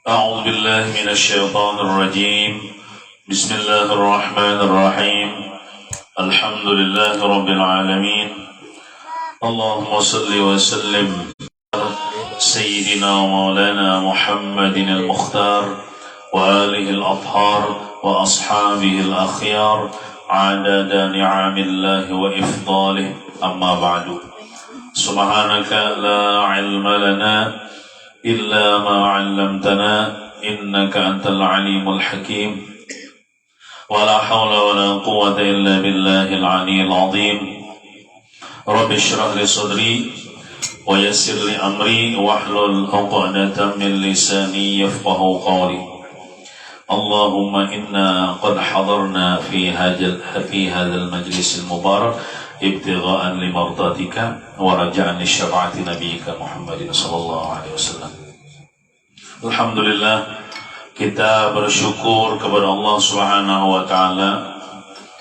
أعوذ بالله من الشيطان الرجيم. بسم الله الرحمن الرحيم. الحمد لله رب العالمين. اللهم صل وسلم سيدنا مولانا محمد المختار وآله الأطهار وأصحابه الأخيار عدد نعم الله وإفضاله. أما بعد، سبحانك لا علم لنا إلا ما علمتنا إنك أنت العليم الحكيم. ولا حول ولا قوة إلا بالله العلي العظيم. رب اشرح لي صدري ويسر لي أمري واحلل عقدة من لساني يفقه قولي. اللهم إنا قد حضرنا في هذا المجلس المبارك ابتغاء لمرضاتك ورجاء لشفاعة نبيك محمد صلى الله عليه وسلم. Alhamdulillah, kita bersyukur kepada Allah Subhanahu wa taala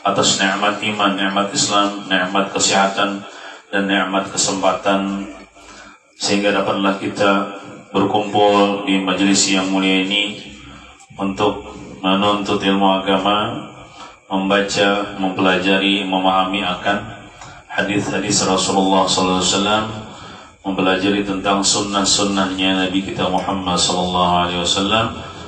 atas nikmat iman, nikmat Islam, nikmat kesehatan dan nikmat kesempatan sehingga dapatlah kita berkumpul di majelis yang mulia ini untuk menuntut ilmu agama, membaca, mempelajari, memahami akan hadis-hadis Rasulullah sallallahu alaihi wasallam, mempelajari tentang sunnah-sunnahnya Nabi kita Muhammad sallallahu alaihi wasallam,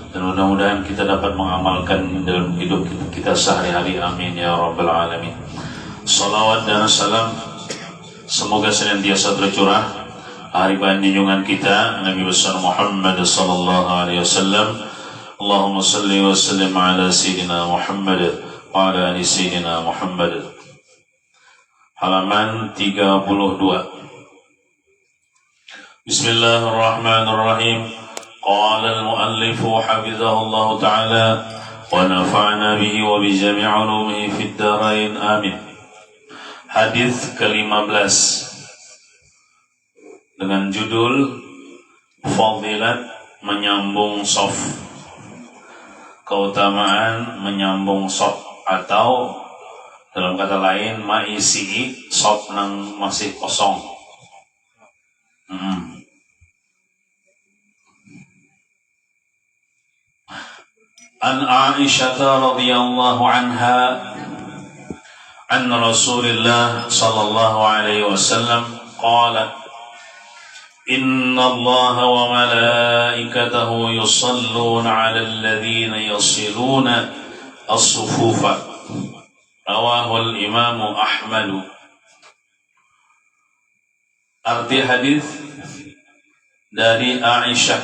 dan mudah-mudahan kita dapat mengamalkan dalam hidup kita sehari-hari. Amin ya rabbal alamin. Salawat dan salam semoga senantiasa tercurah hariban junjungan kita Nabi besar Muhammad sallallahu alaihi wasallam. Allahumma salli wa sallim ala sayyidina Muhammad wa ala ali sayyidina Muhammad. Halaman 32. Bismillahirrahmanirrahim. Qala al-muallif hafizahullah ta'ala wa nafa'na bihi wa bi jami' ulumihi fid dharain amin. Hadis ke-15 dengan judul Fadilat menyambung shaf, keutamaan menyambung shaf, atau dalam kata lain maisi shaf nang masih kosong. An Aisyah radhiyallahu anha an Rasulillah sallallahu alaihi wasallam qala inna Allaha wa malaikatahu yusalluna 'alal ladzina yasiluna as-sufufa. Rawahul Imam Ahmad. Arti hadis dari Aisyah,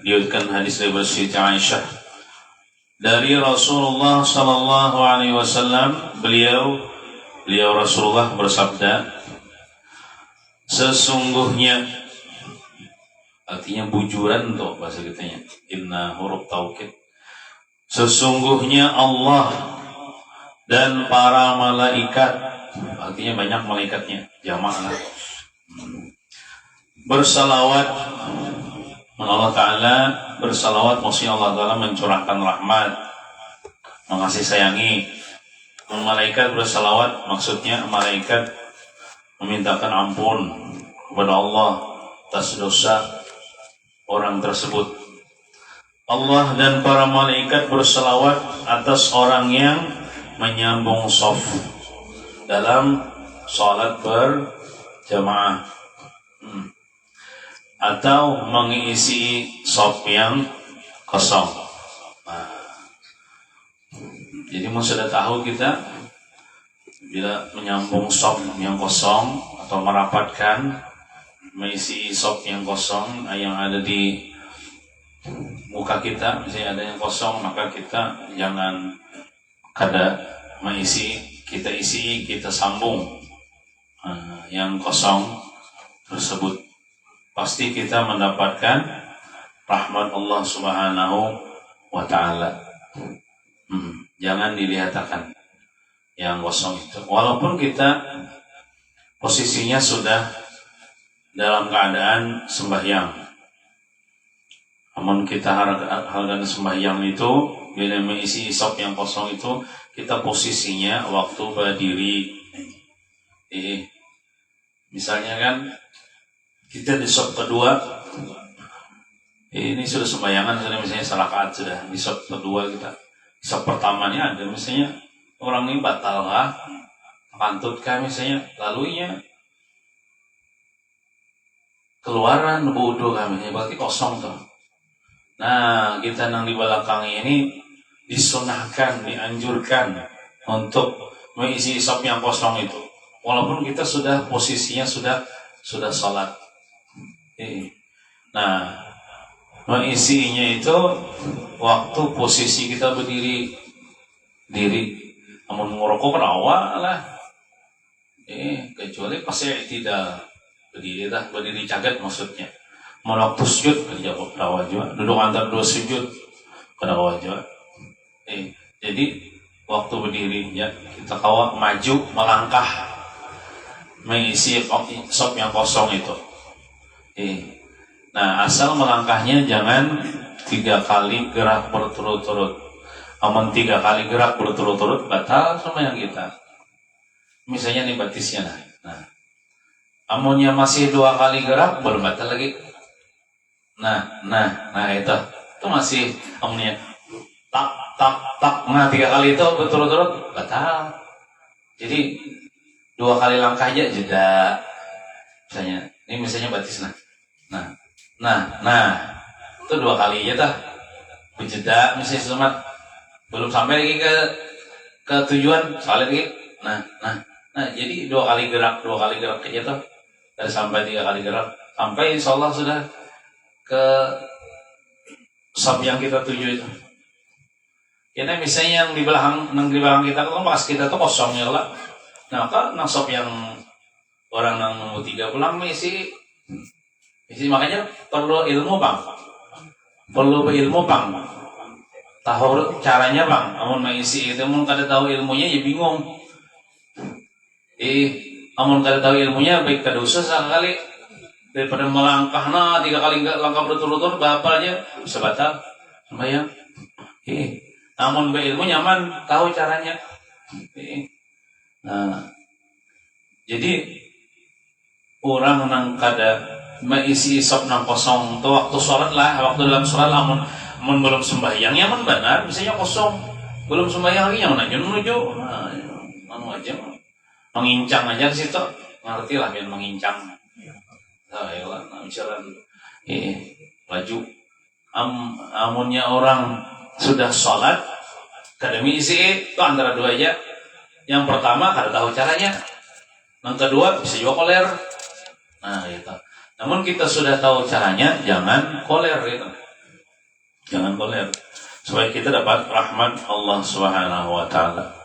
diriwayatkan hadis dari Siti Aisyah dari Rasulullah sallallahu alaihi wasallam. Beliau Rasulullah bersabda, sesungguhnya, artinya bujuran tuh bahasa kitanya, inna huruf taukid, sesungguhnya Allah dan para malaikat, artinya banyak malaikatnya, jamak, bersalawat, Allah Ta'ala bersalawat, maksudnya Allah Ta'ala mencurahkan rahmat, mengasih sayangi. Malaikat bersalawat, maksudnya malaikat memintakan ampun kepada Allah atas dosa orang tersebut. Allah dan para malaikat bersalawat atas orang yang menyambung shaf dalam salat berjamaah atau mengisi shaf yang kosong. Jadi sudah tahu kita bila menyambung shaf yang kosong atau merapatkan, mengisi shaf yang kosong yang ada di muka kita, misalnya ada yang kosong, maka kita jangan kada mengisi, kita isi, kita sambung yang kosong tersebut. Pasti kita mendapatkan rahmat Allah Subhanahu wa ta'ala. Jangan dilihatkan yang kosong itu, walaupun kita posisinya sudah dalam keadaan sembahyang. Namun kita harapkan sembahyang itu bila mengisi shaf yang kosong itu, kita posisinya waktu berdiri. Misalnya kan kita di shaf kedua, Ini sudah sembayangan, sudah misalnya salakaat sudah di sop kedua kita. Sop pertamanya ada misalnya orang ini batal lah, pantut kan misalnya, lalunya keluaran wudhu kami, berarti kosong tuh. Nah, kita yang di belakang ini disunahkan, dianjurkan untuk mengisi sop yang kosong itu. Walaupun kita sudah posisinya sudah sholat. Nah, mengisinya itu waktu posisi kita berdiri namun ngerokok rawa lah. Kecuali pas saya tidak berdiri cagat maksudnya. Mau waktu sujud kerja rawa juga, duduk antara dua sujud kada rawa juga. Jadi waktu berdiri ya kita kawa maju melangkah mengisi sop yang kosong itu. Nah, asal melangkahnya jangan 3 kali gerak berturut-turut. Aman 3 kali gerak berturut-turut batal sama yang kita. Misalnya nih batisnya nah. Amunnya masih 2 kali gerak baru batal lagi. Nah itu masih amunnya tak. Nah 3 kali itu berturut-turut batal. Jadi 2 kali langkah aja jeda. Misalnya batis Nah, itu 2 kali aja dah. Berjeda misalnya semat belum sampai lagi ke tujuan, sekali lagi. Nah, jadi 2 kali gerak aja tuh. Dari sampai 3 kali gerak, sampai insya Allah sudah ke sop yang kita tuju itu. Kita misalnya yang di belakang kita kan pas kita tuh kosongnya lah. Nah, kan sop yang orang yang nomor 3 pulang isi makanya perlu ilmu bang, tahu caranya bang. Amun mengisi itu, amun kada tahu ilmunya ya bingung. Amun kada tahu ilmunya baik kada usah sekali daripada melangkah 3 kali langkah berturut-turut bapalnya bisa batal sembahyang. Amun berilmu nyaman tahu caranya. Nah, jadi orang nang kada mengisi sop nang kosong tuh waktu sholat lah, waktu dalam sholat amun belum sembahyang nyaman benar, misalnya kosong belum sembahyang lagi nyaman aja menuju aja mengincang aja di situ, ngerti lah biar mengincang. Misalnya laju amunnya orang sudah sholat kada mengisi itu antara 2 aja. Yang pertama kada tahu caranya, yang kedua bisa juga koler. Nah itu. Namun kita sudah tahu caranya, jangan koler gitu. Jangan koler. Supaya kita dapat rahmat Allah Subhanahu wa taala.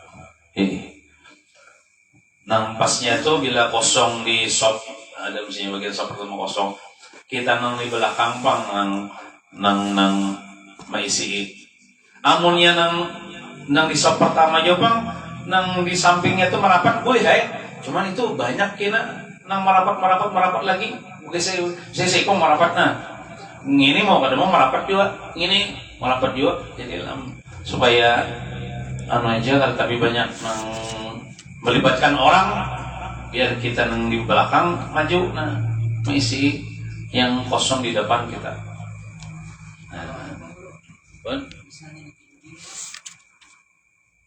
Nang pasnya itu bila kosong di sop, ada misalnya bagian sop pertama kosong, kita nang di belakang pang nang maisi. Amunnya nang di sop pertama aja pang, nang di sampingnya itu merapat boleh cuman itu banyak kena nang merapat lagi. Oke, saya kok merapat ini mau merapat juga, ini merapat juga, jadi supaya aja tapi banyak melibatkan orang biar kita nang di belakang maju mengisi yang kosong di depan kita. Misalnya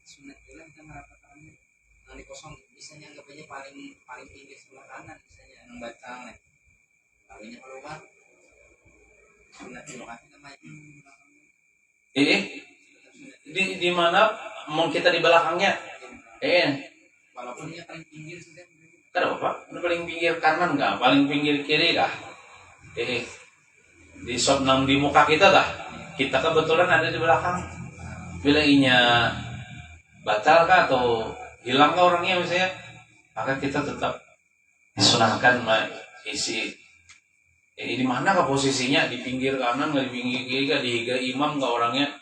sunat kita merapat nang kosong, misalnya anggap aja paling pinggir sebelah kanan, misalnya yang batang kalinya keluar sunat lokasi namanya di mana mau kita di belakangnya walaupun dia paling pinggir sudah kada apa paling pinggir kanan kah, paling pinggir kiri kah, di sop nang di muka kita kah, kita kebetulan ada di belakang. Bila inya batal kah atau hilang kah orangnya misalnya, maka kita tetap disunahkan isi. Di mana kah posisinya, di pinggir kanan nggak, di pinggir kiri kah, di imam kah orangnya,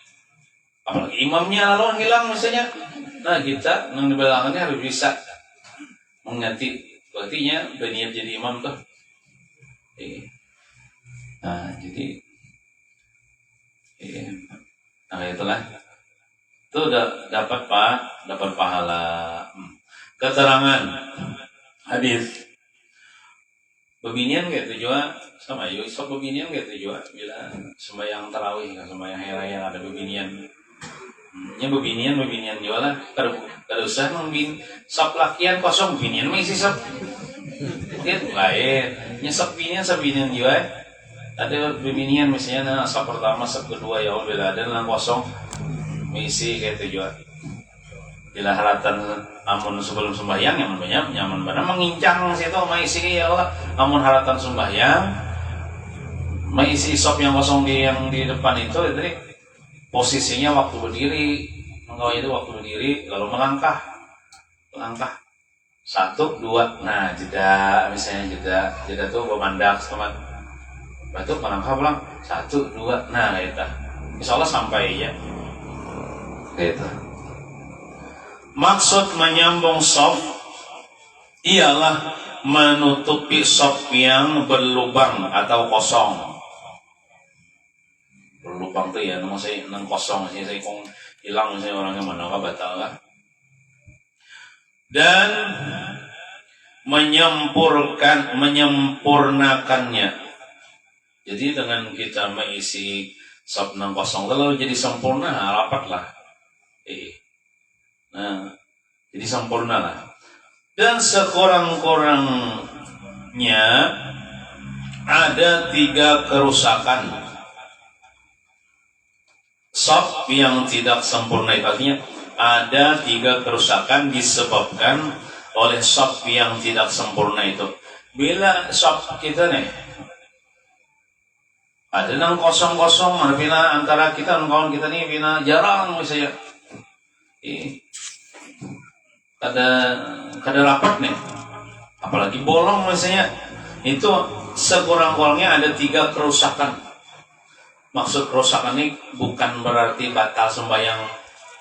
apalagi imamnya lalu hilang misalnya. Nah kita yang di belakangnya harus bisa mengganti, berartinya berniat jadi imam tuh. Nah jadi nah itulah itu udah dapat pahala. Keterangan hadis beginian gitu juga sama yuk sok bebinian gitu juga bila sembahyang tarawih sembahyang hari raya ada bebinian. Nya bebinian juga lah. Kada usah membin sok lakian kosong bebinian mah isi sok. Gitu lain. Nya sok bebinian juga. Ada bebinian misalnya sok pertama sok kedua ya Allah bila ada lang kosong misi kayak itu juga. Bila haratan amun sebelum sembahyang nyaman banget mengincang situ maisi ya Allah amun haratan sembahyang mengisi sop yang kosong yang di depan itu tadi posisinya waktu berdiri menggawai itu waktu berdiri lalu melangkah 1, 2 nah jeda misalnya jeda tuh memandak teman batu melangkah pulang 1, 2 nah itu insya Allah sampai ya gitu. Maksud menyambung sop ialah menutupi sop yang berlubang atau kosong. Berlubang tuh ya, saya nang kosong sih saya kong hilang misalnya orangnya mana kah batal lah. Dan menyempurnakannya. Jadi dengan kita mengisi sop nang kosong lalu jadi sempurna rapat lah. Nah, jadi sempurna lah. Dan sekurang-kurangnya ada 3 kerusakan. Sop yang tidak sempurna itu artinya ada 3 kerusakan disebabkan oleh sop yang tidak sempurna itu. Bila sop kita nih ada nang kosong-kosong, mana bina antara kita dan kawan kita nih bina jarang misalnya. Kada rapat nih, apalagi bolong misalnya. Itu sekurang-kurangnya ada 3 kerusakan. Maksud kerusakan ini bukan berarti batal sembahyang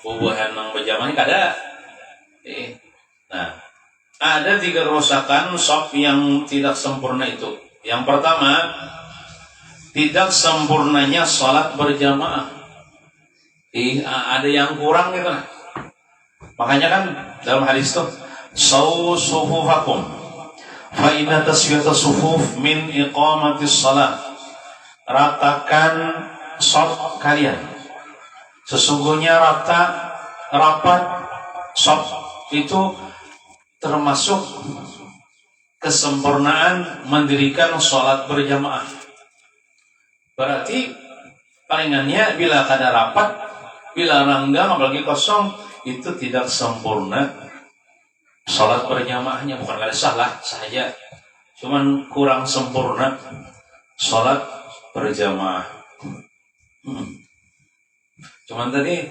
bubuhan yang berjamaah kada. Nah, ada 3 kerusakan sop yang tidak sempurna itu. Yang pertama, tidak sempurnanya sholat berjamaah. Ada yang kurang gitu. Makanya kan dalam hadis itu, sawu sufufakum, fa inna taswiyata sufuf min iqamatis shalah. Ratakan sop kalian. Sesungguhnya rapat sop itu termasuk kesempurnaan mendirikan sholat berjamaah. Berarti palingannya bila kada rapat, bila ranggang apalagi kosong itu tidak sempurna sholat berjamaahnya. Bukan kada salah saja, cuman kurang sempurna sholat berjamaah. Cuman tadi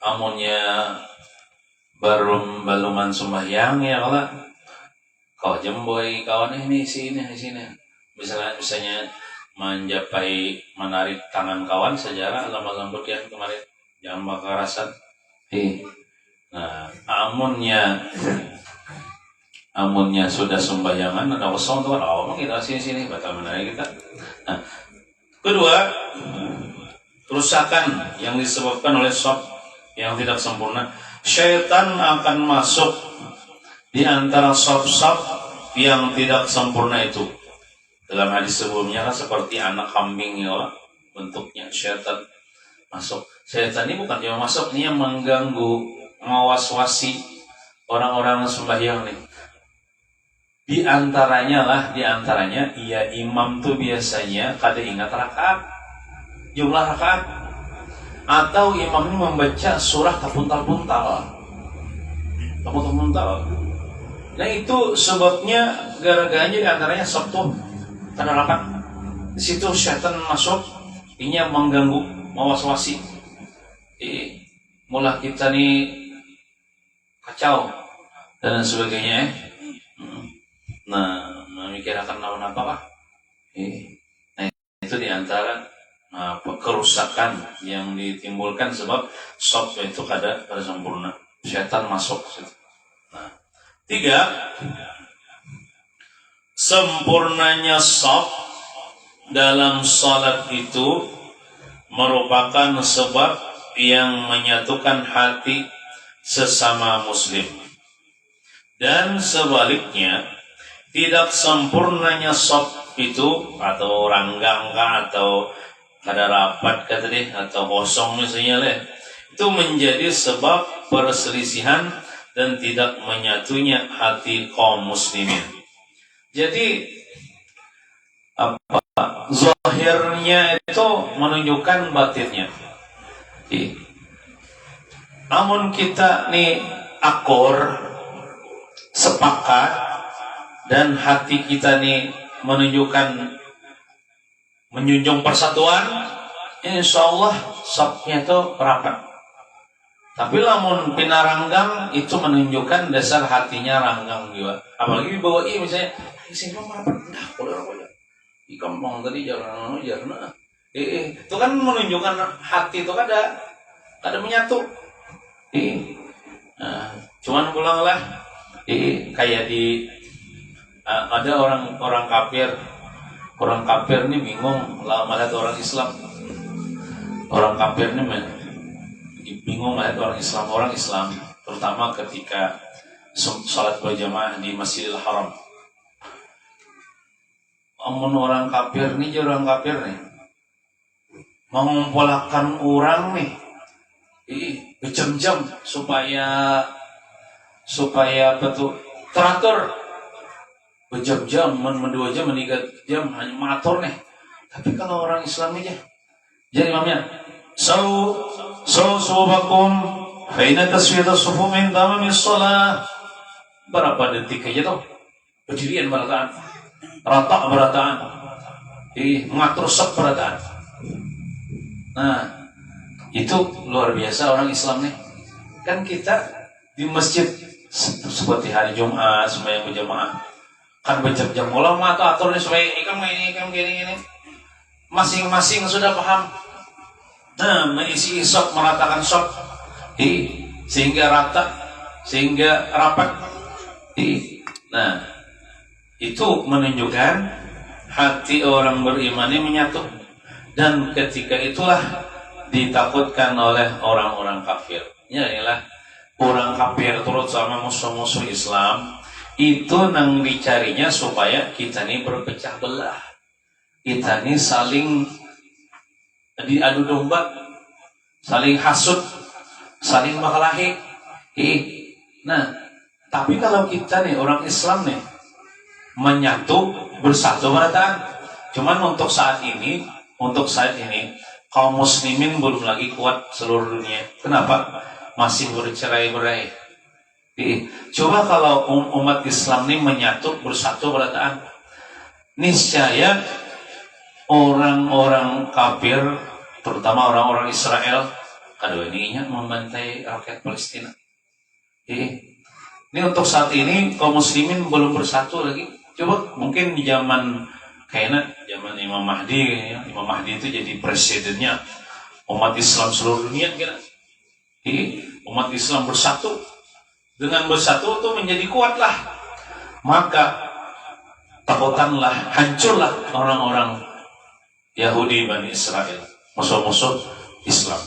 amunnya baluman sembahyang ya kalau kau jemboy kawan ini sini misalnya menjapai menarik tangan kawan sejarah lembut yang kemarin jangan bakarasan. Nah, amunnya sudah sembahyangan ada kosong tuh kan kita sini batal menarik kita. Nah, kedua, kerusakan yang disebabkan oleh sop yang tidak sempurna. Syaitan akan masuk di antara sop-sop yang tidak sempurna itu. Dalam hadis sebelumnya kan seperti anak kambing ya, bentuknya syaitan masuk. Syaitan ini bukan cuma masuk, ini yang mengganggu, mewaswasi orang-orang sembahyang nih. Di antaranya iya imam tuh biasanya kada ingat rakaat, jumlah rakaat, atau imam ini membaca surah terpuntal-puntal. Nah itu sebabnya gara-garanya di antaranya sabtu kada rapat. Di situ syaitan masuk, ini mengganggu, mewaswasi. Mula kita nih kacau dan sebagainya. Nah, memikirkan lawan apa? Nah, itu diantara kerusakan yang ditimbulkan sebab sop itu kada sempurna. Syaitan masuk. Nah, 3, sempurnanya sop dalam salat itu merupakan sebab yang menyatukan hati sesama muslim. Dan sebaliknya, tidak sempurnanya sop itu atau ranggang kah atau kada rapat kata deh atau kosong misalnya leh, itu menjadi sebab perselisihan dan tidak menyatunya hati kaum muslimin. Jadi apa zahirnya itu menunjukkan batinnya. Namun kita nih akur sepakat dan hati kita nih menjunjung persatuan, insya Allah sopnya itu rapat. Tapi lamun pinaranggang itu menunjukkan dasar hatinya ranggang juga. Apalagi dibawa misalnya, sini mau rapat, dah boleh rapat. Di kampung tadi jarang. Itu kan menunjukkan hati itu kada menyatu. Cuman pulanglah, kayak ada orang kafir nih bingung lah melihat orang Islam. Orang kafir nih bingung melihat orang Islam, terutama ketika sholat berjamaah di Masjidil Haram. Amun orang kafir nih mengumpulkan orang nih berjam-jam supaya betul teratur berjam-jam, 2 jam, 3 jam hanya mengatur nih. Tapi kalau orang Islam aja, jadi imamnya subakum faina taswiyat as-sufuf min tamamis shalah. Berapa detik aja tuh berdirian berataan, rata berataan, mengatur saf berataan. Nah, itu luar biasa orang Islam nih. Kan kita di masjid seperti hari Jumat sembahyang berjamaah kan berjam-jam ulama atau aturnya supaya ikam gini. Masing-masing sudah paham. Nah, mengisi sop, meratakan sop, sehingga rata, sehingga rapat. Nah, itu menunjukkan hati orang beriman ini menyatu. Dan ketika itulah ditakutkan oleh orang-orang kafir. Ialah orang kafir turut sama musuh-musuh Islam itu nang dicarinya supaya kita ini berpecah belah. Kita ini saling diadu domba, saling hasut, saling makalahi. Nah, tapi kalau kita nih orang Islam nih menyatu, bersatu berataan. Cuman untuk saat ini kaum muslimin belum lagi kuat seluruh dunia. Kenapa? Masih bercerai-berai. Coba kalau umat Islam ini menyatu, bersatu berataan, niscaya orang-orang kafir, terutama orang-orang Israel, kadang-kadang membantai rakyat Palestina. Ini untuk saat ini kaum muslimin belum bersatu lagi. Coba mungkin di zaman zaman Imam Mahdi, ya. Imam Mahdi itu jadi presidennya umat Islam seluruh dunia kira. Umat Islam bersatu. Dengan bersatu itu menjadi kuatlah. Maka takutanlah, hancurlah orang-orang Yahudi Bani Israel, musuh-musuh Islam.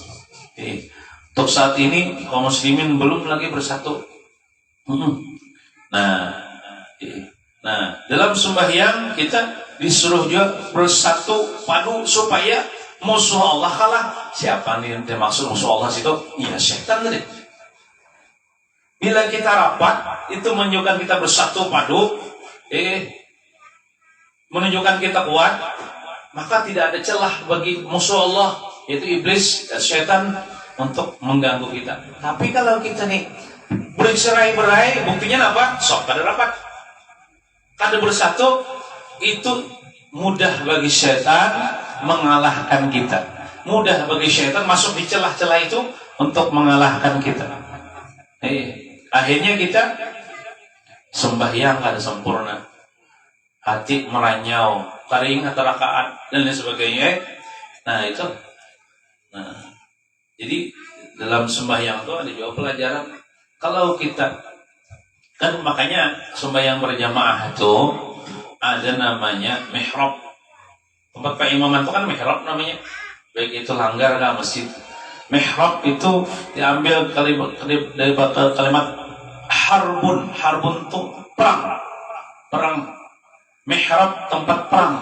Untuk saat ini kaum muslimin belum lagi bersatu. Nah, dalam sembahyang kita disuruh juga bersatu padu supaya musuh Allah kalah. Siapa nih yang dimaksud musuh Allah situ? Ya setan tadi. Bila kita rapat, itu menunjukkan kita bersatu padu, menunjukkan kita kuat, maka tidak ada celah bagi musuh Allah, yaitu iblis dan setan untuk mengganggu kita. Tapi kalau kita nih bercerai-berai, buktinya apa? Sok kada rapat. Kada bersatu, itu mudah bagi setan mengalahkan kita. Mudah bagi setan masuk di celah-celah itu untuk mengalahkan kita. Akhirnya kita sembahyang kada sempurna, hati meranyau, kada ingat rakaat dan lain sebagainya. Nah itu. Jadi dalam sembahyang itu ada juga pelajaran. Kalau kita kan makanya sembahyang berjamaah itu ada namanya mihrab. Tempat keimaman itu kan mihrab namanya. Baik itu langgar atau masjid. Mihrab itu diambil dari kalimat harbun. Harbun itu perang. mihrab tempat perang.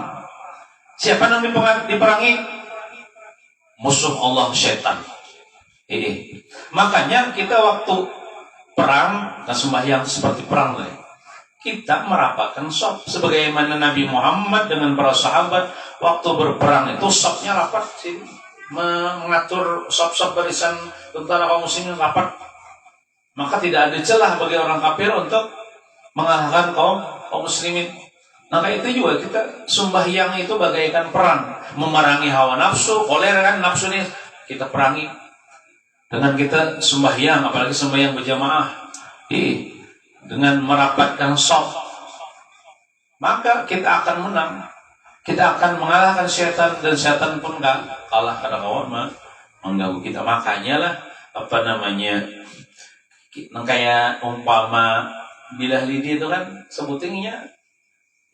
Siapa yang diperangi? Musuh Allah, setan. Makanya kita waktu perang dan sembahyang seperti perang, kita merapatkan shaf sebagaimana Nabi Muhammad dengan para sahabat waktu berperang itu shafnya rapat sih, mengatur shaf barisan tentara kaum muslimin rapat. Maka tidak ada celah bagi orang kafir untuk mengalahkan kaum muslimin. Maka itu juga kita sembahyang itu bagaikan perang, memerangi hawa nafsu, kolera kan nafsu ini kita perangi dengan kita sembahyang, apalagi sembahyang berjamaah, dengan merapatkan shaf, maka kita akan menang, kita akan mengalahkan setan, dan setan pun gak kalah karena kawan mengganggu kita. Makanya lah kayak umpama bilah lidi itu kan sebutingnya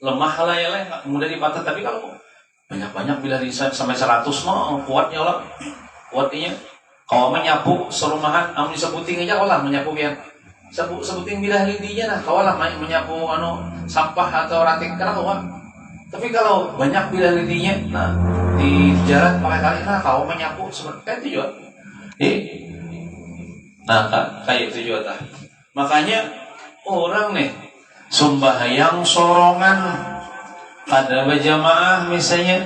lemah lah ya lah, mudah dipatah. Tapi kalau banyak bilah lidi sampai 100 mah kuatnya lah, kuatnya. Kalau menyapu serumahan, amun sebuting aja kaulah menyapu ya. Sebuting bilah lidinya nah, kaulah menyapu sampah atau ranting karena kau. Tapi kalau banyak bilah lidinya, nah di jalan pakai kali nah kau menyapu seperti itu juga. Nah kayak itu juga. Makanya orang nih sembahyang sorongan pada berjamaah misalnya,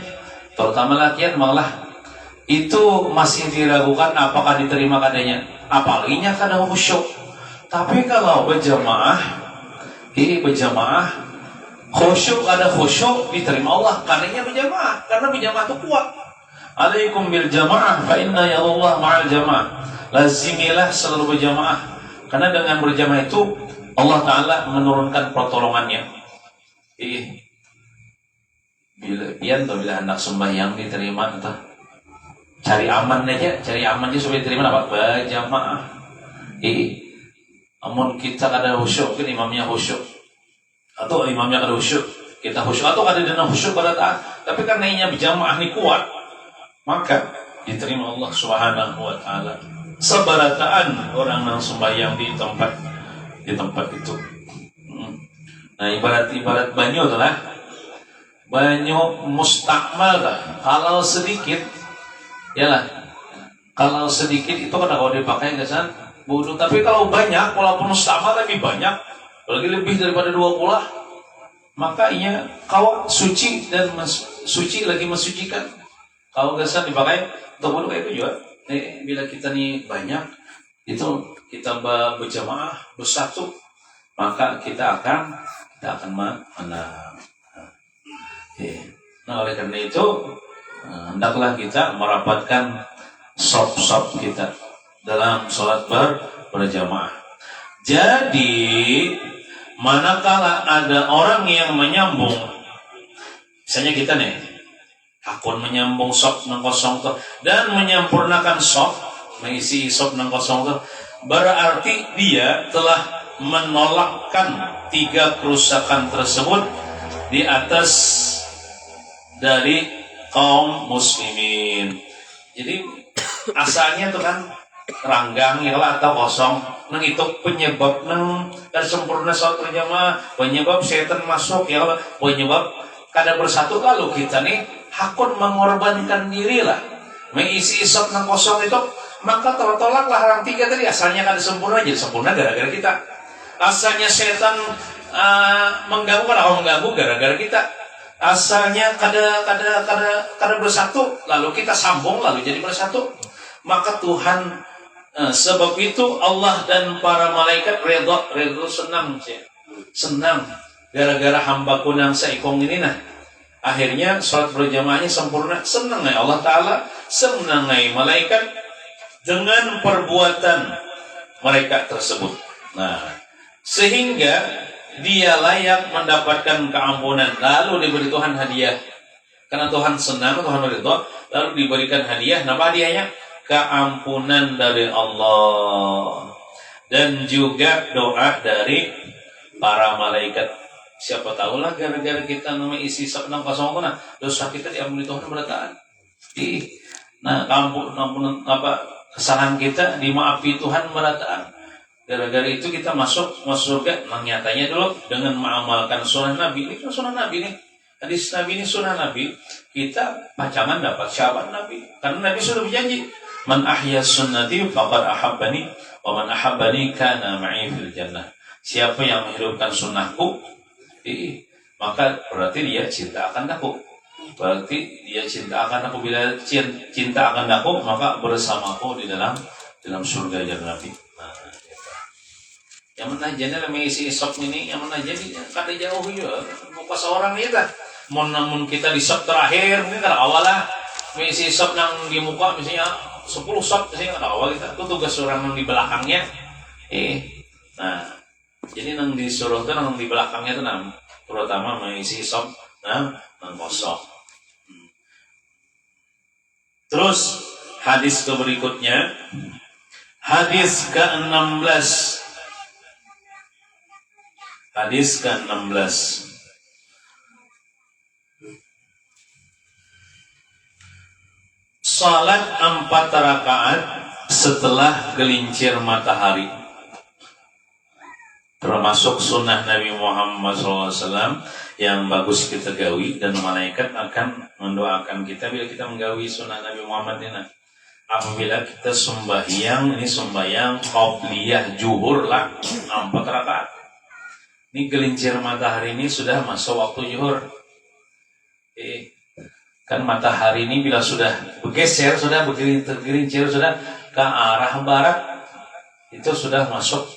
terutama laki-laki malah itu masih diragukan apakah diterima kadanya, apalagi kada khusyuk. Tapi kalau berjamaah khusyuk, ada khusyuk, diterima Allah karenanya berjamaah, karena berjamaah itu kuat. Alaikum bil jamaah fa inna ya Allah ma'al jamaah. Lazimilah selalu berjamaah, karena dengan berjamaah itu Allah Ta'ala menurunkan pertolongannya. Bila anak sembahyang diterima, entah cari aman aja supaya diterima apa? Berjamaah. Amun kita kada khusyuk, kan imamnya khusyuk, atau imamnya kada khusyuk, kita khusyuk, atau kada dana khusyuk pada taat, tapi karena ini berjamaah ini kuat, maka diterima Allah Subhanahu wa Ta'ala. Sebarataan orang yang sembahyang di tempat itu. Nah ibarat banyu tu lah, banyu mustakmal lah. Kalau sedikit, yalah, kalau sedikit itu kan kalau dipakai kesan bodoh. Tapi kalau banyak, walaupun mustakmal tapi banyak, apalagi lebih daripada 20, maka ianya kau suci dan suci lagi mensucikan. Kalau kesan dipakai untuk bodoh kayak itu juga. Bila kita nih banyak, itu kita berjamaah bersatu, maka kita akan menang. Nah oleh karena itu hendaklah kita merapatkan shaf kita dalam sholat berjamaah. Jadi manakala ada orang yang menyambung, misalnya kita nih hakun menyambung shaf nang kosong tuh dan menyempurnakan shaf, mengisi shaf nang kosong tuh, berarti dia telah menolakkan 3 kerusakan tersebut di atas dari kaum muslimin. Jadi asalnya itu kan ranggang ya lah atau kosong, nang itu penyebab nang dan sempurna sholat berjamaah, penyebab setan masuk ya lah, penyebab kada bersatu. Lalu kita nih hakun mengorbankan diri lah, mengisi shaf nang kosong itu, maka tertolaklah orang 3 tadi. Asalnya kada sempurna, jadi sempurna gara-gara kita. Asalnya setan mengganggu, kalau mengganggu gara-gara kita. Asalnya kada bersatu, lalu kita sambung lalu jadi bersatu. Maka Tuhan sebab itu Allah dan para malaikat redha senang gara-gara hambaku yang seikong ini nah. Akhirnya sholat berjamaahnya sempurna. Senang Allah Ta'ala, senang malaikat dengan perbuatan mereka tersebut. Nah, sehingga dia layak mendapatkan keampunan, lalu diberi Tuhan hadiah. Karena Tuhan senang, Tuhan ridha, lalu diberikan hadiah. Nama hadiahnya? Keampunan dari Allah. Dan juga doa dari para malaikat. Siapa tahulah gara-gara kita isi sabda kosong nah, dosa kita diampuni Tuhan berataan. Nah, ampunan kesalahan kita dimaafi Tuhan berataan. Gara-gara itu kita masuk surga. Nah, nyatanya dulu dengan mengamalkan sunnah Nabi. Ini kan sunnah Nabi nih. Hadis Nabi ini sunnah Nabi. Kita pacangan dapat syahabat Nabi. Karena Nabi sudah berjanji. Man ahya sunnati faqad ahabbani. Wa man ahabbani kana ma'i fil jannah. Siapa yang menghidupkan sunnahku, maka berarti dia cinta akan aku. Berarti dia cinta akan aku. Bila cinta akan aku, maka bersamaku di dalam surga ya Nabi. Yang mana jadi mengisi isop ini, yang mana jadi kada jauh ya, muka seorang itu. Namun kita di sop terakhir, ini kada awal lah. Mengisi isop yang di muka misalnya 10 sop, misalnya kada awal kita. Itu tugas orang yang di belakangnya. Nah, jadi yang disuruh itu yang di belakangnya itu terutama mengisi isop, yang kosong. Terus hadis ke berikutnya, hadis ke-16. Hadis ke-16. Salat 4 rakaat setelah gelincir matahari. Termasuk sunnah Nabi Muhammad SAW yang bagus kita gawi, dan malaikat akan mendoakan kita bila kita menggawi sunnah Nabi Muhammad ini. Apabila kita sembahyang, ini sembahyang qabliyah zuhur lah 4 rakaat. Ini gelincir matahari ini sudah masuk waktu zuhur. Kan matahari ini bila sudah bergeser, sudah bergelincir, sudah ke arah barat, itu sudah masuk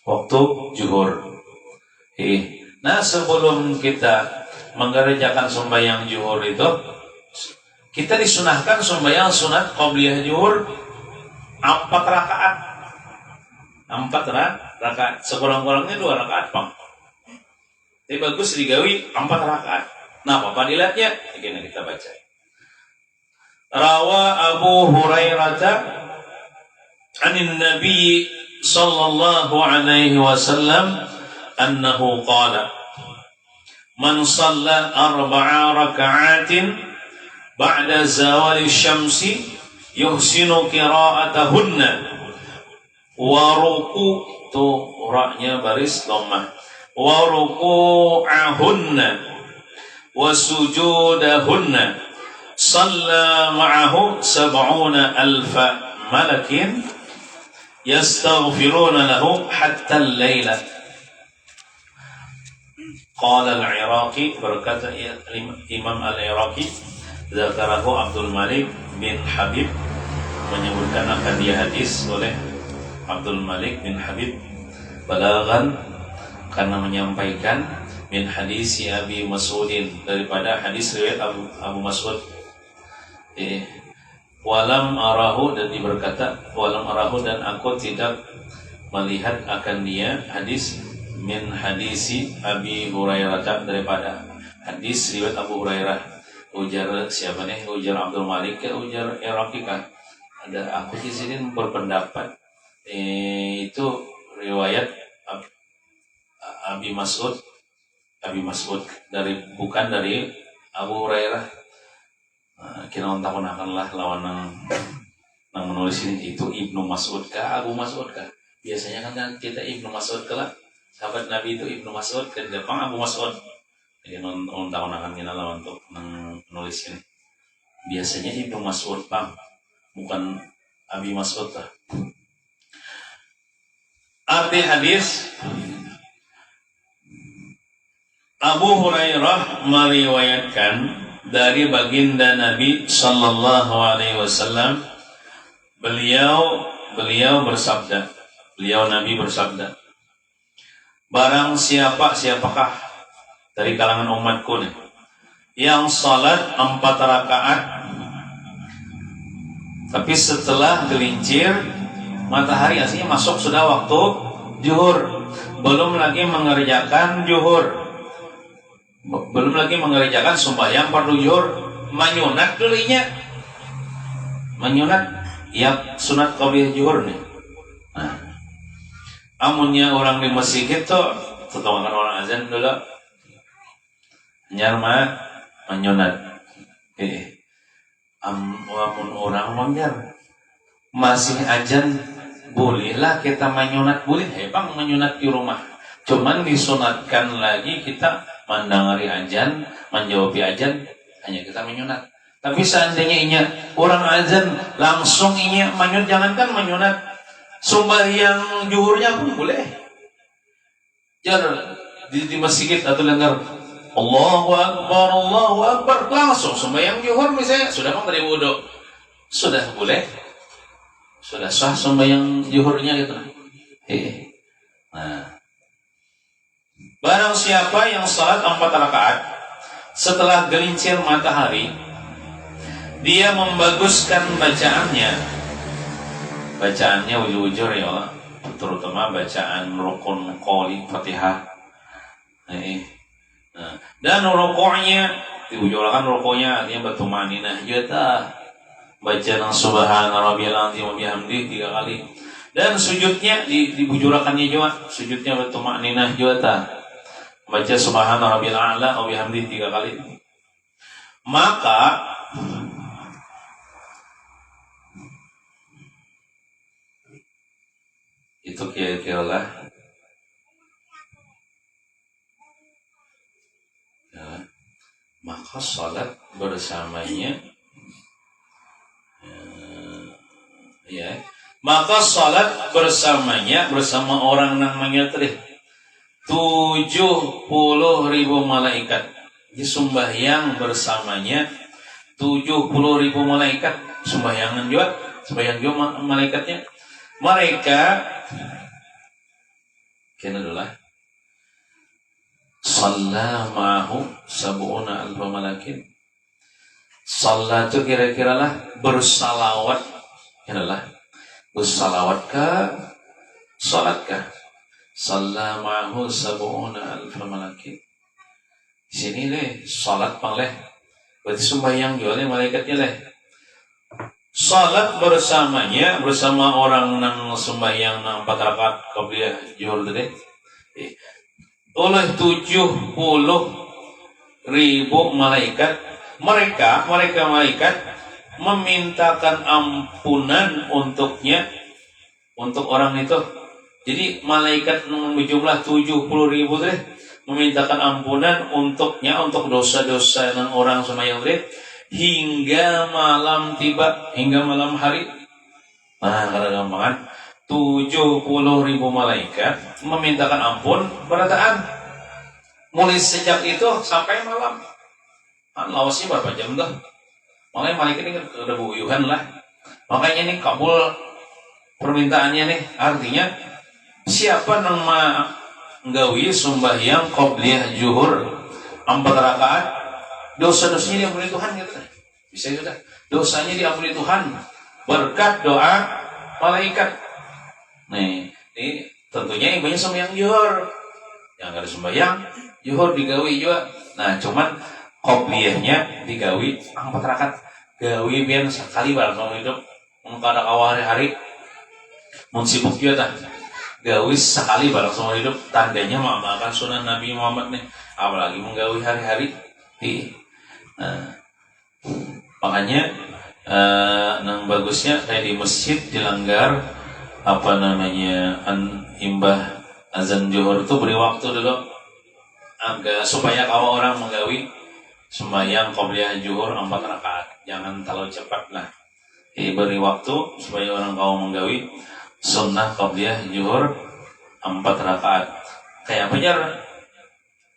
waktu zuhur. Nah, sebelum kita mengerjakan sembahyang zuhur itu, kita disunahkan sembahyang sunat qabliyah zuhur 4 rakaat. 4 rakaat. Sekurang-kurangnya 2 rakaat, Bang. Tapi bagus digawi 4 rakaat. Nah, apa dilihatnya? Ini kita baca. Rawa Abu Hurairah anin Nabi sallallahu alaihi wasallam annahu qala man shalla 4 raka'atin ba'da zawali syamsi yuhsinu qira'atahunna wa ruku tu ra-nya baris dhammah wa ruku'ahunna wa sujudahunna shalla ma'ahu 70,000 malakin yastaghfiruna lahu hatta al-laila. Qala al-Iraqi, berkata Imam al-Iraqi, zakarahu Abdul Malik bin Habib, menyebutkan akan dia hadis oleh Abdul Malik bin Habib balaghan, karena menyampaikan min hadisi Abi Mas'udin, daripada hadis riwayat Abu Mas'ud. Walam arahu, dan diberkata walam arahu, dan aku tidak melihat akan dia, hadis min hadisi Abi Hurairah, daripada hadis riwayat Abu Hurairah. Ujar siapa nih? Ujar Abdul Malik ke ujar Iraqi kan? Ada aku di sini berpendapat itu riwayat Abi Mas'ud dari, bukan dari Abu Hurairah. Kita ontak-ontakanlah lawan nang menulis ini, itu Ibnu Mas'ud kah, Abu Mas'ud kah? Biasanya kan kita Ibnu Mas'ud kah, sahabat Nabi itu Ibnu Mas'ud, dan Jepang Abu Mas'ud. Jadi ontak-ontakan kita lawan untuk menulis ini. Biasanya Ibnu Mas'ud, Bang, bukan Abi Mas'ud lah. Arti hadis, Abu Hurairah meriwayatkan dari baginda Nabi sallallahu alaihi wasallam, beliau bersabda, Nabi bersabda, barang siapakah dari kalangan umatku nih yang salat 4 rakaat tapi setelah gelincir matahari, aslinya masuk sudah waktu zuhur, belum lagi mengerjakan zuhur, belum lagi mengerjakan sembahyang fardu zuhur, manyunat dulunya, ya sunat qabliyah zuhur nih. Nah, amunnya orang di masjid itu tetawakan orang azan dulu nyarma manyunat. Amun orang manggar masih azan bolehlah kita menyunat, boleh bang menyunat di rumah. Cuman disunatkan lagi kita mendengari azan, menjawab azan, hanya kita menyunat. Tapi seandainya inya orang azan langsung inya menyunat, jangankan menyunat, sembahyang zuhurnya pun boleh. Jangan di masjid atau dengar Allahu Akbar, langsung sembahyang zuhur misalnya, sudah bang dari wudu, sudah boleh, sudah sah sembahyang zuhurnya gitu. Nah, barang siapa yang salat 4 rakaat setelah gelincir matahari, dia membaguskan bacaannya wujur ya Allah, terutama bacaan rukun qoli Fatihah. Nah, dan rukuknya diwujurkan, rukuknya artinya bertumaninah juta, baca nang subhana rabbiyal azim wa bihamdihi 3 kali. Dan sujudnya dibujurakannya juga, sujudnya bertumaninah juta, baca subhana rabbiyal a'la wa bihamdihi 3 kali. Maka itu kira-kira lah ya, maka salat bersamanya maka salat bersamanya bersama orang namanya 70.000 malaikat. Disumbahyang bersamanya 70.000 malaikat, sumbahyang juga malaikatnya. Mereka kena dulu lah. Shalla ma'ahu sab'una alfa malakin. Shalla itu kira-kira lah bersalawat. Kena lah bersalawat kah? Salat kah? Shalla ma'ahu sab'una alfa malakin. Sini leh salat pang leh. Berarti sembahyang juga leh malaikatnya leh. Salat bersamanya bersama orang nang sembahyang nang 4 rakaat qabliyah zuhur tadi oleh 70.000 malaikat. Mereka malaikat memintakan ampunan untuknya, untuk orang itu. Jadi malaikat yang berjumlah 70.000 tadi memintakan ampunan untuknya, untuk dosa-dosa nang orang sembahyang tadi, hingga malam tiba, hingga malam hari. Nah, karena gampangan 70.000 malaikat memintakan ampun berataan mulai sejak itu sampai malam. Lawasnya berapa jam dah? Makanya malaikat ini udah buyuhan lah. Makanya ini kabul permintaannya nih. Artinya siapa yang menggawi sembahyang qabliyah zuhur 4 rakaat, dosa-dosanya diampuni Tuhan gitu. Bisa sudah. Dosanya diampuni Tuhan berkat doa malaikat. Nih, ini tentunya ibunya sembahyang zuhur. Yang ada sembahyang zuhur digawi juga. Nah, cuman qobliyahnya digawi 4 rakaat. Gawi biar sekali bareng hidup. Mengkada awal hari-hari mun sibuk juga tah. Gawi sekali bareng semua hidup, tandanya mengamalkan sunnah Nabi Muhammad nih. Apalagi menggawi hari-hari. Nah, makanya nang bagusnya kayak di masjid dilanggar apa namanya imbah azan zuhur itu beri waktu dulu agak supaya kalau orang menggawi sembahyang qabliyah zuhur 4 rakaat, jangan terlalu cepat lah. Beri waktu supaya orang kau menggawi sunnah qabliyah zuhur 4 rakaat. Kayak apa jar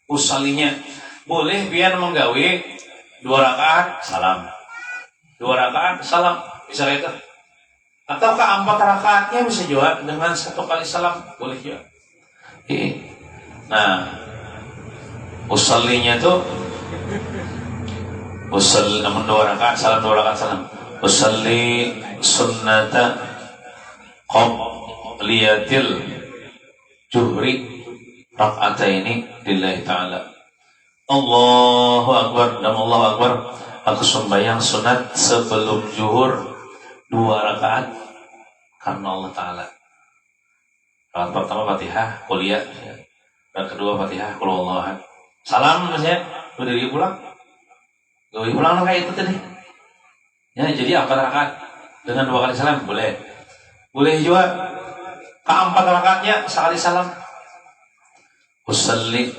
usalinya boleh biar menggawi 2 rakaat salam, 2 rakaat salam, bisa itu. Ataukah 4 rakaatnya bisa juga dengan 1 kali salam, boleh juga. Nah, usalinya tuh usalli 2 rakaat salam, 2 rakaat salam. Usalli sunnata qabliyatil zuhri raka'ataini lillahi ta'ala. Allahu Akbar dan Allahu Akbar. Aku sembahyang sunat sebelum zuhur 2 rakaat karena Allah Ta'ala. Rakaat pertama Fatihah, kuliah. Rakaat kedua Fatihah, qul huwallahu ahad. Salam maksudnya, udah diri pulang. Gawi pulang kayak itu tadi. Ya, jadi 4 rakaat dengan 2 kali salam boleh. Boleh juga Keempat rakaatnya sekali salam. Usalli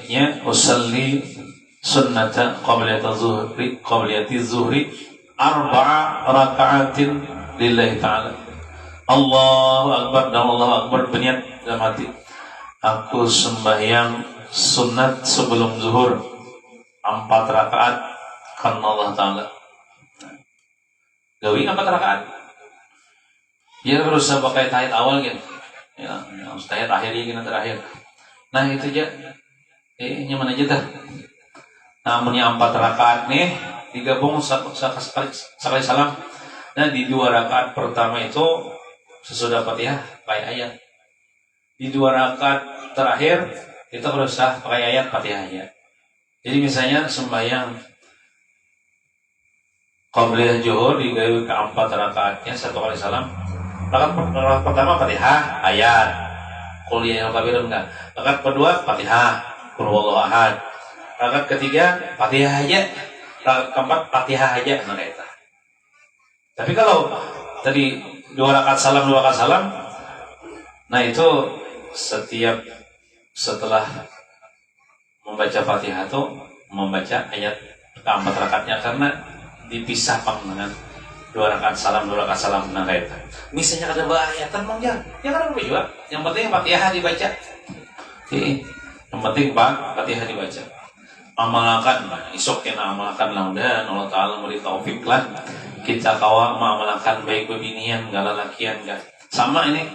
sunnata qabliyati zuhri arba'a raka'atin lillahi ta'ala. Allahu Akbar dan Allahu Akbar, berniat dalam hati, aku sembahyang sunat sebelum zuhur 4 rakaat karena Allah Ta'ala. Gawi 4 rakaat. Dia harus pakai tahiyat awal gitu. Ya, tahiyat akhir ya kita terakhir. Nah itu aja. Nyaman aja dah. Namunnya 4 rakaat nih digabung sekali salam. Nah di 2 rakaat pertama itu sesudah Fatihah pakai ayat. Di 2 rakaat terakhir kita berusaha pakai ayat Fatihah ya. Jadi misalnya sembahyang qabliyah zuhur digawe ke 4 rakaatnya 1 kali salam. Rakaat pertama Fatihah ayat. Qul ya ayyuhal kafirun enggak. Rakaat kedua Fatihah, qul huwallahu ahad. Rakaat ketiga Fatihah aja. Rakaat keempat Fatihah aja nah eta. Tapi kalau tadi 2 rakaat salam, 2 rakaat salam, nah itu setelah membaca Fatihah itu membaca ayat keempat rakaatnya karena dipisahkan dengan 2 rakaat salam, 2 rakaat salam nah eta. Misalnya ada ayatan mong ya kan apa juga. Yang penting Fatihah dibaca. Yang penting Fatihah dibaca. Amalkan lah, isok kena amalkan lah dan Allah Ta'ala beri taufik lah kita kawa mengamalkan baik bebinian gak lalakian gak sama ini.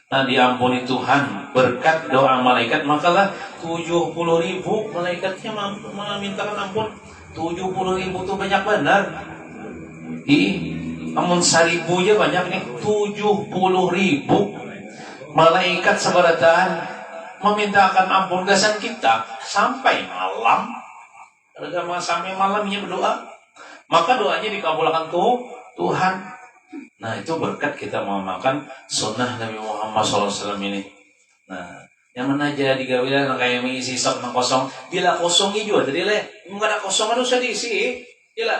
Nah diampuni Tuhan berkat doa malaikat, makalah 70.000 malaikatnya memintakan ampun. 70.000 itu banyak benar. Amun 1.000 aja banyak nih. 70.000 malaikat sebarataan memintakan ampun gasan kita sampai malam. Sampai malamnya berdoa, maka doanya dikabulkan Tuhan. Nah itu berkat kita mengamalkan sunnah Nabi Muhammad SAW ini. Nah yang mana aja digawilan kayak mengisi sok nang kosong. Bila kosong juga tadi leh, nggak ada kosong harus diisi. Bila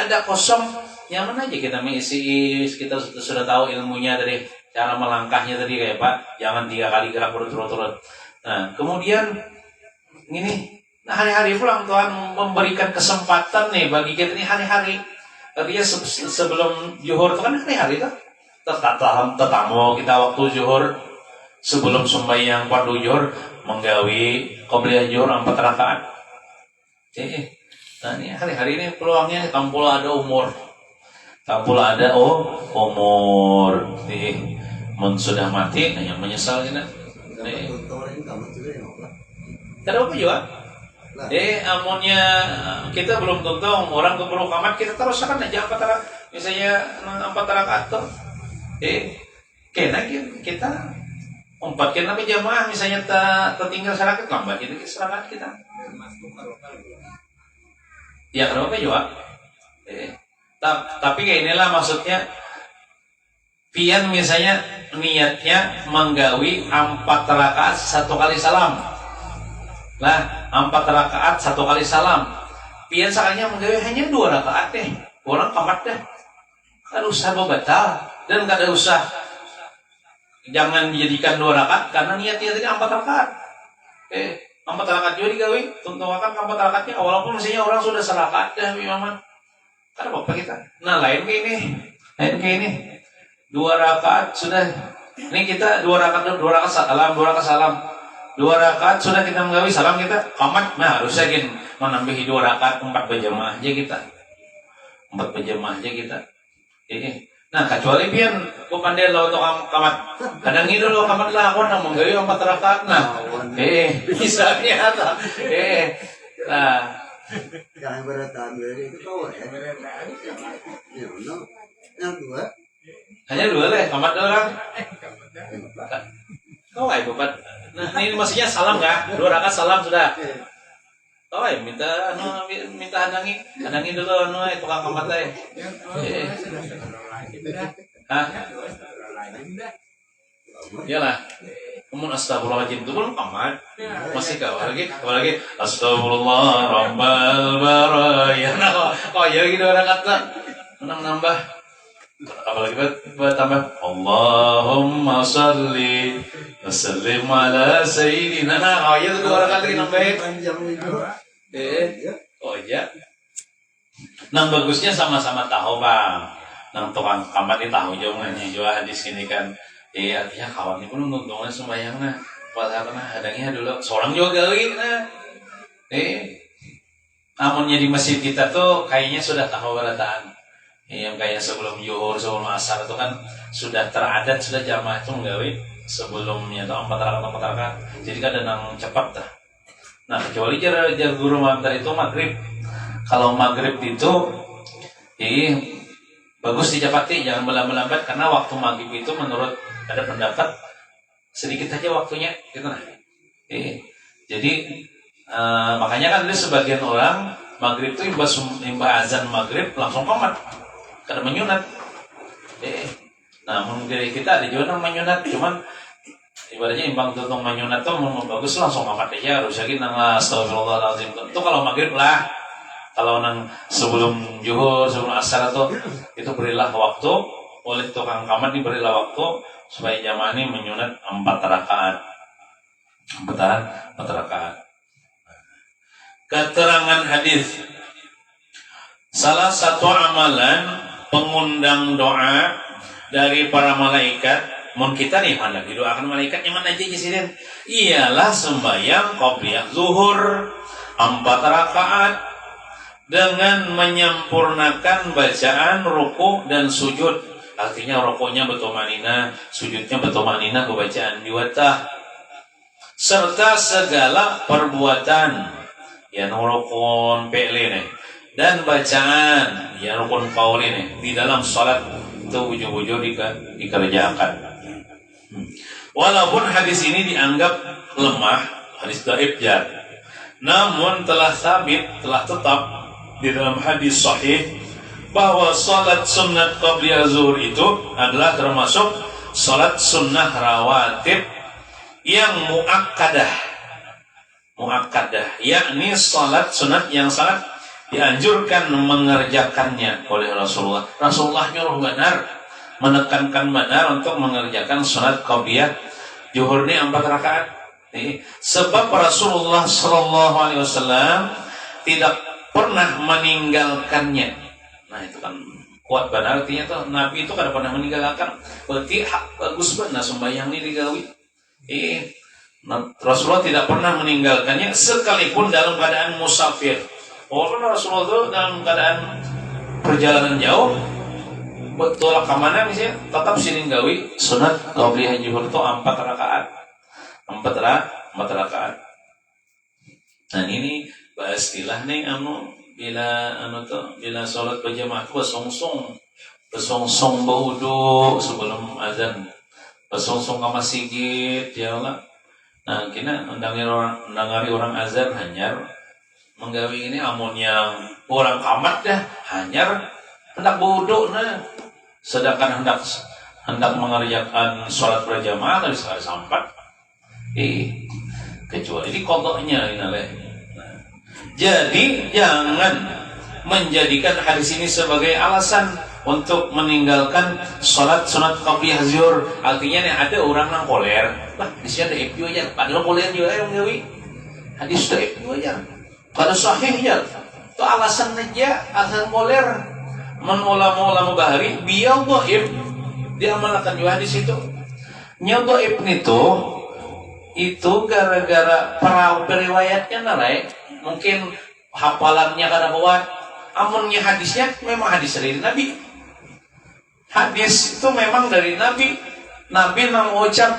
ada kosong, yang mana aja kita mengisi. Kita sudah tahu ilmunya dari cara melangkahnya tadi kayak Pak, jangan 3 kali gerak berturut-turut. Nah kemudian ini. Nah hari-hari pulang Tuhan memberikan kesempatan nih bagi kita nih hari-hari. Artinya sebelum zuhur itu kan hari-hari tuh. Tetamu kita waktu zuhur sebelum sembahyang fardu zuhur menggawi qabliyah zuhur 4 rakaat. Nah ini hari-hari ini peluangnya tampul ada umur. Tampul ada umur. Mun sudah mati yang menyesal kita. Tidak apa juga. Amunnya kita belum tentu orang keburu kamat kita teruskan aja 4 rakaat. Misalnya 4 rakaat tuh. Kena kita umpatkan tapi jamaah misalnya tertinggal serakat lambat itu serakat kita. Ya kenapa juga? Tapi kayak inilah maksudnya. Pian misalnya niatnya menggawi 4 rakaat 1 kali salam. Lah 4 rakaat 1 kali salam. Pian sakalnya menggawe hanya 2 rakaat deh. Orang kamat dah. Kan usah batal dan kada usah. Jangan dijadikan 2 rakaat karena niatnya tadi 4 rakaat. 4 rakaat juga digawe. Tuntukan 4 rakaatnya walaupun misalnya orang sudah serakaat dah memang. Kan apa kita? Nah lain kayak ini. 2 rakaat sudah. Ini kita 2 rakaat salam, 2 rakaat salam. 2 rakaat sudah kita menggawi salam kita kamat. Nah harusnya kita menambahi 2 rakaat 4 berjamaah aja kita. 4 berjamaah aja kita. Nah kecuali pian pandai lo untuk kamat. Kadang ini dulu kamat lah aku nang menggawi 4 rakaat. Nah misalnya atau nah yang beratan itu kau ya. Yang 2 hanya 2 leh kamat orang. Kau ay bapak. Nah ini maksudnya salam nggak? 2 rakaat salam sudah. Kau ay minta handangi dulu tukang kamat ay. Hah? Iyalah. Kemudian astagfirullahaladzim itu pun kamat. Masih kau apalagi astagfirullah rabbal baraya. Oh ya gitu orang kata nambah Apalagi tambah Allahumma sholli wa sallim ala sayyidina. Nah, oh iya tuh dua kali nambahin. Panjang itu. Oh iya. Nang bagusnya sama-sama tahu bang. Nang tukang kamar ini tahu juga juga hadis ini kan. Artinya kawan ini pun nunggunya sembayang nah. Padahal hadangnya dulu seorang juga gawe nah. Namunnya di masjid kita tuh kayaknya sudah tahu berataan. Yang kayak sebelum zuhur, sebelum asar itu kan sudah teradat, sudah jamaah itu menggawe sebelumnya itu 4 rakaat. Jadi kan ada yang cepat dah. Nah kecuali jar guru mantar itu maghrib. Kalau maghrib itu bagus dicepati, jangan melambat karena waktu maghrib itu menurut ada pendapat sedikit aja waktunya gitu nah. Jadi makanya kan ada sebagian orang maghrib itu imbah azan maghrib langsung komat karena menyunat. Nah mungkin kita ada juga yang menyunat, cuman ibaratnya imbang tutung menyunat tuh mau bagus langsung komat aja harus yakin nang astagfirullahaladzim itu kalau maghrib lah. Kalau nang sebelum zuhur, sebelum asar itu berilah waktu oleh tukang kamar diberilah waktu supaya jamaah ini menyunat 4 rakaat. 4 rakaat. Keterangan hadis. Salah satu amalan pengundang doa dari para malaikat. Mun kita nih hendak didoakan malaikatnya mana aja sih? Ialah sembahyang qobliyah zuhur 4 rakaat dengan menyempurnakan bacaan ruku dan sujud. Artinya rukunya bertumanina, sujudnya bertumanina ke bacaan juwatah. Serta segala perbuatan yang rukun fi'li nih dan bacaan yang rukun qauli nih di dalam salat itu wujud-wujud dikerjakan. Walaupun hadis ini dianggap lemah, hadis dhaif jar, namun telah sabit, telah tetap di dalam hadis sahih bahwa salat sunnat qabliyah zuhur itu adalah termasuk salat sunnah rawatib yang muakkadah, yakni salat sunat yang sangat dianjurkan mengerjakannya oleh Rasulullah. Rasulullah nyuruh benar, menekankan benar untuk mengerjakan sunat qabliyah zuhur ini 4 rakaat. Sebab Rasulullah Shallallahu Alaihi Wasallam tidak pernah meninggalkannya. Nah itu kan kuat benar artinya tuh Nabi itu kada pernah meninggalkan. Berarti bagus benar sembahyang ini digawi. Rasulullah tidak pernah meninggalkannya sekalipun dalam keadaan musafir. Walaupun Rasulullah itu dalam keadaan perjalanan jauh, betul kemana misalnya, tetap sini gawi sunat qabliyah zuhur itu 4 rakaat. 4 rakaat. Nah ini bahas istilah nih bila sholat berjamaah itu besongsong baudu sebelum azan, besongsong ke masjid ya Allah. Nah kita undangari orang azan hanyar menggawi ini amun yang orang kamat dah hanyar hendak baudu nah sedangkan hendak mengerjakan sholat berjamaah tapi sekali sampat kecuali di kodoknya ini. Jadi jangan menjadikan hadis ini sebagai alasan untuk meninggalkan sholat sunat qabliyah zuhur. Artinya nih ada orang nang koler, bah di sini ada FPU aja, padahal koler juga yang gawi. Hadis ada FPU aja, kada sahih ya. Itu alasan aja, alasan koler. Ulama bahari biar dhaif dia amalkan juga hadis itu. Nya dhaif itu gara-gara periwayatnya narai. Mungkin hafalannya kada kuat. Amunnya hadisnya memang hadis dari Nabi. Hadis itu memang dari Nabi. Nabi mengucap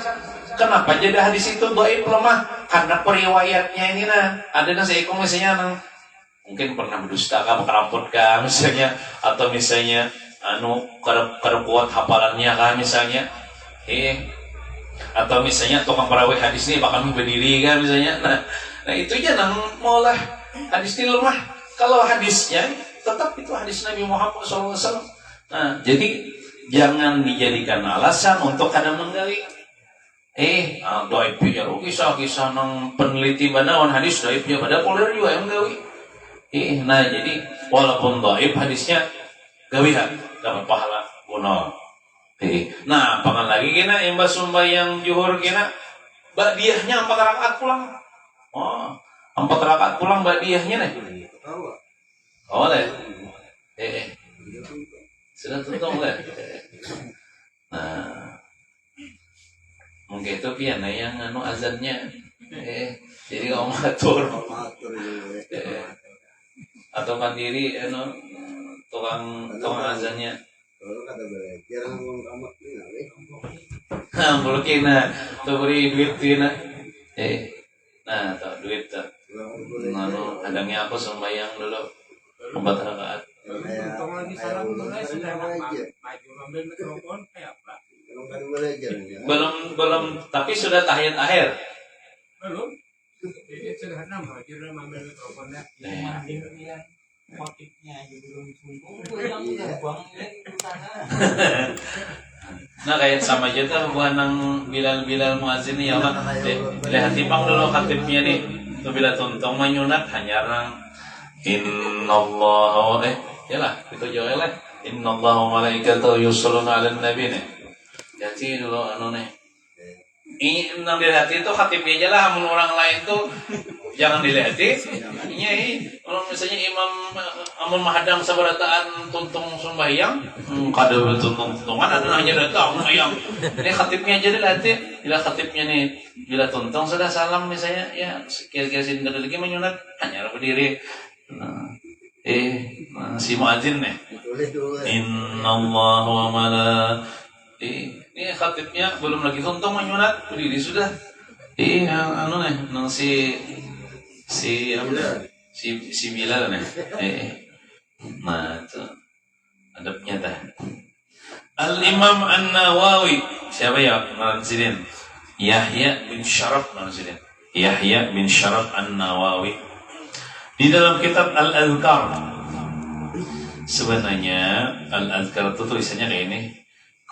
kenapa jadi hadis itu dhaif lemah? Karena periwayatnya ini nah. Ada nang saya misalnya nang mungkin pernah berdusta kah, keramput kah misalnya, atau misalnya kada kuat hafalannya kah misalnya. Atau misalnya tukang perawi hadis ini bakal berdiri kan misalnya. Nah itu aja nang maulah hadis ini lemah. Kalau hadisnya tetap itu hadis Nabi Muhammad SAW. Nah jadi jangan dijadikan alasan untuk kada menggali. Dhaif ya kisah nang peneliti banawan hadis dhaif ya pada poler juga yang gawi. Nah jadi walaupun dhaif hadisnya gawi dapat pahala no. Nah, pangan lagi kena imbas sembahyang zuhur kena ba'diyahnya 4 rakaat pulang. Oh, 4 rakaat pulang ba'diyahnya nih. Tahu. Oh, deh. Sudah tuntung deh. Nah, mungkin itu pian yang anu azannya. Jadi kamu ngatur. Matur ya. Atau mandiri anu tukang azannya. Kalau kata belajar ngomong kamu ini Belum kena tuh beri duit kena. Nah, tuh duit tuh. Anu adanya aku sembahyang dulu 4 rakaat. Untung lagi salam mulai sudah maju ambil mikrofon kayak apa? Kalau kata belajar ya. Belum tapi sudah tahiyat akhir. Belum. Ini sederhana maju dalam ambil mikrofonnya. Motifnya aja belum sungguh. Nah kayak sama aja tuh bukan nang Bilal muazin ya Allah. Lihat tipang dulu khatibnya nih. Tuh bila tuntung menyunat hanya orang Innallaha yalah itu jauh lah. Innallaha wa malaikatahu yusholluna 'alan nabi nih. Jadi dulu anu nih. Ini nang dilihat itu khatibnya aja lah, amun orang lain tuh jangan dilihatin. Ini kalau misalnya imam amun mahadang sabarataan tuntung sembahyang, kada tuntungan ada hanya datang sembahyang. Ini khatibnya aja dilihatin. Bila khatibnya nih bila tuntung sudah salam misalnya ya kira-kira sini lagi menyunat hanya berdiri. Si muadzin nih. Innallaha wa ini khatibnya belum lagi tuntung menyunat berdiri sudah. Anu nih nang si Bilal nih. Nah itu adabnya dah. Al-Imam An-Nawawi siapa ya Narzidin? Yahya bin Syaraf Narzidin. Yahya bin Syaraf An-Nawawi di dalam kitab Al-Adhkar. Sebenarnya Al-Adhkar itu tulisannya kayak ini.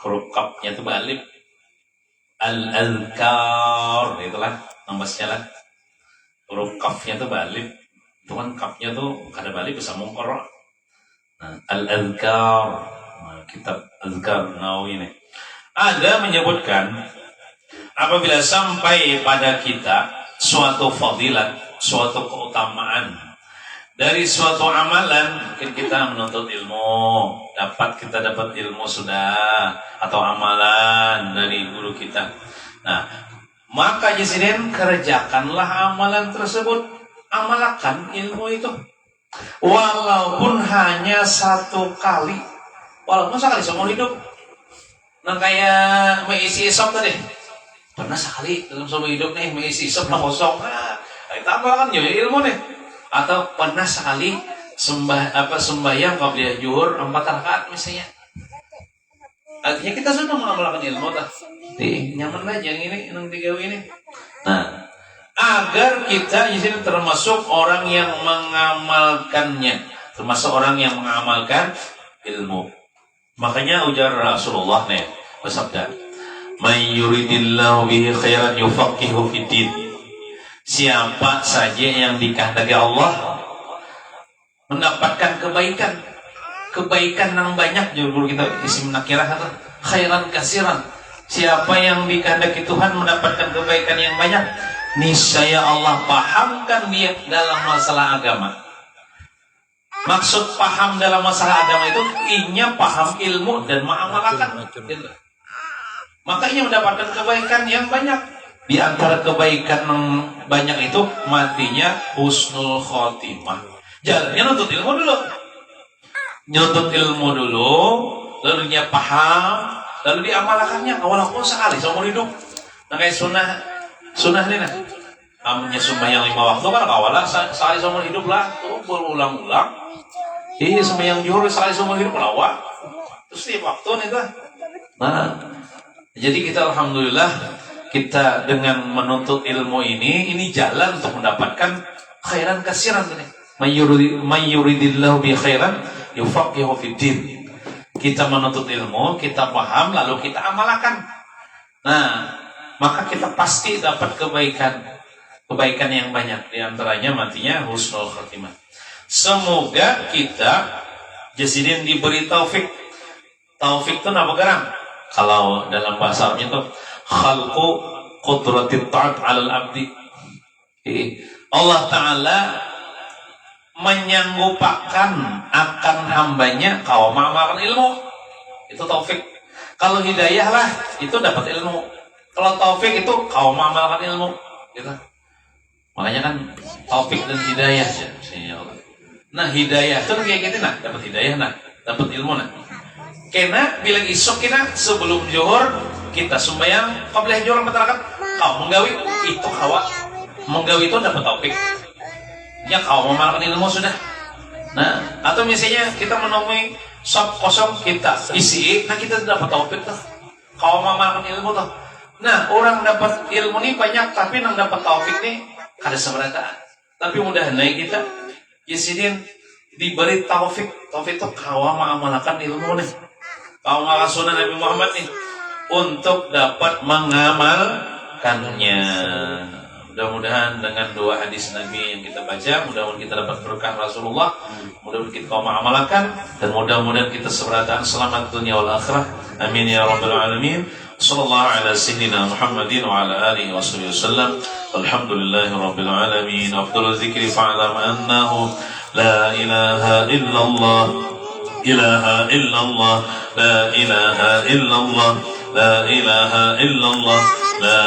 Huruf kapnya itu balik. Al-Adhkar itulah nambahnya lah. Huruf kafnya itu balik. Itu kan kapnya tuh kada balik bisa mungkar. Nah, Al-Adhkar. Nah, kitab Adhkar Nawawi ini. Ada menyebutkan apabila sampai pada kita suatu fadilat, suatu keutamaan dari suatu amalan, mungkin kita menuntut ilmu, kita dapat ilmu sudah atau amalan dari guru kita. Nah, maka jisiden kerjakanlah amalan tersebut, amalkan ilmu itu, walaupun hanya 1 kali, walaupun sekali seumur hidup. Nah kayak mengisi isop tadi, pernah sekali dalam seumur hidup nih mengisi isop nah kosong, nah tambahkan juga ilmu nih. Atau pernah sekali sembahyang qabliyah zuhur 4 rakaat misalnya. Artinya kita sudah mengamalkan ilmu dah. Nyaman aja yang ini, yang digawe ini. Nah, agar kita di sini termasuk orang yang mengamalkannya, termasuk orang yang mengamalkan ilmu. Makanya ujar Rasulullah nih bersabda, "May yuridillahu bihi khairan yufaqihu fiddin." Siapa saja yang dikehendaki Allah mendapatkan kebaikan yang banyak, judul kita isim nakirah atau khairan kasiran. Siapa yang dikehendaki Tuhan mendapatkan kebaikan yang banyak, niscaya Allah pahamkan dia dalam masalah agama. Maksud paham dalam masalah agama itu inya paham ilmu dan mengamalkan. Maka ia mendapatkan kebaikan yang banyak. Di antara kebaikan yang banyak itu matinya husnul khotimah. Jalannya nuntut ilmu dulu, lalu dia paham, lalu diamalkannya walaupun sekali seumur hidup. Nah kayak sunnah ini nah. Amunnya sembahyang 5 waktu kan kawalah sekali seumur hidup lah, tuh berulang-ulang. Sembahyang zuhur sekali seumur hidup lawa. Terus setiap waktu nih tuh. Nah, jadi kita alhamdulillah kita dengan menuntut ilmu ini jalan untuk mendapatkan khairan kasiran ini. Mayyuridillahu bi khairan yufaqihu fiddin. Kita menuntut ilmu, kita paham, lalu kita amalkan. Nah, maka kita pasti dapat kebaikan yang banyak. Di antaranya matinya husnul khatimah. Semoga kita jasidin diberi taufik Taufik itu apa geram? Kalau dalam bahasa Arabnya itu khalqu qudratit ta'at 'alal abdi. Allah Ta'ala menyanggupakan akan hambanya kau mengamalkan ilmu. Itu taufik. Kalau hidayah lah itu dapat ilmu. Kalau taufik itu kau mengamalkan ilmu. Gitu. Makanya kan taufik dan hidayah ya Allah. Nah hidayah itu kayak gitu nah, dapat hidayah nah, dapat ilmu nah. Kena bilang isok kena sebelum zuhur kita sembahyang qabliyah zuhur masyarakat kau menggawi itu kawa menggawi itu dapat taufik. Ya kau mengamalkan ilmu sudah. Nah, atau misalnya kita menemui sop kosong kita isi, nah kita dapat taufik tuh. Kau mengamalkan ilmu tuh. Nah, orang dapat ilmu ini banyak tapi yang dapat taufik nih kada seberapa. Tapi mudah naik kita Yesidin diberi taufik. Taufik itu kau mengamalkan ilmu nih. Kau mengamalkan sunnah Nabi Muhammad nih untuk dapat mengamalkannya. Mudah-mudahan dengan dua hadis Nabi yang kita baca, mudah-mudahan kita dapat berkah Rasulullah, mudah-mudahan kita kau mengamalkan, dan mudah-mudahan kita seberatan selamat dunia wal akhirah. Amin ya rabbal alamin. Sallallahu ala sayyidina Muhammadin wa ala alihi wasallam. Alhamdulillahi rabbil alamin. Afdalul dzikri fa'lam annahu la ilaha illallah. Ilaha illallah. La ilaha illallah. La ilaha illallah. La